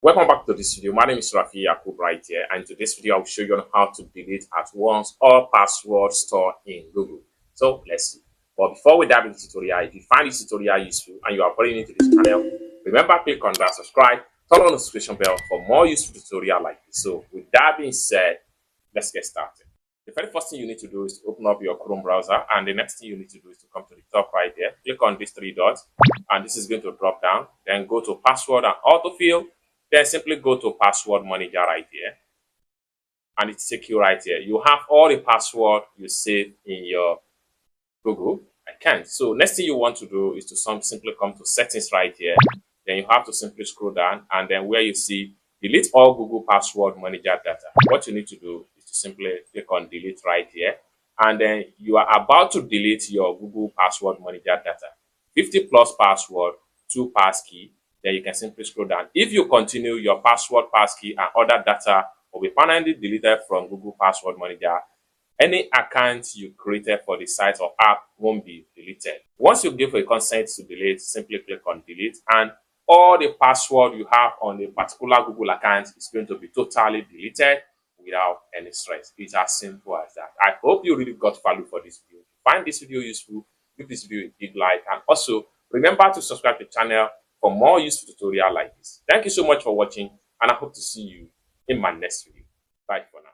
Welcome back to this video. My name is Rafi Yakub right here, and in today's video I'll show you on how to delete at once all passwords stored in Google. So let's see. But before we dive into the tutorial, if you find this tutorial useful and you are brand new to this channel, remember click on that subscribe, turn on the notification bell for more useful tutorial like this. So with that being said, let's get started. The very first thing you need to do is to open up your Chrome browser, and the next thing you need to do is to come to the top right there, click on these three dots, and this is going to drop down. Then go to password and autofill. Then simply go to password manager right here, and it's take you right here. You have all the password you saved in your Google account. So next thing you want to do is to simply come to settings right here. Then you have to simply scroll down, and then where you see delete all Google password manager data, what you need to do is to simply click on delete right here, and then you are about to delete your Google password manager data, 50 plus password, 2 passkey. Then you can simply scroll down. If you continue, your password, passkey, and other data will be permanently deleted from Google Password Manager. Any account you created for the site or app won't be deleted. Once you give a consent to delete, simply click on delete, and all the password you have on a particular Google account is going to be totally deleted without any stress. It's as simple as that. I hope you really got value for this video. If you find this video useful, give this video a big like, and also remember to subscribe to the channel for more useful tutorial like this. Thank you so much for watching, and I hope to see you in my next video. Bye for now.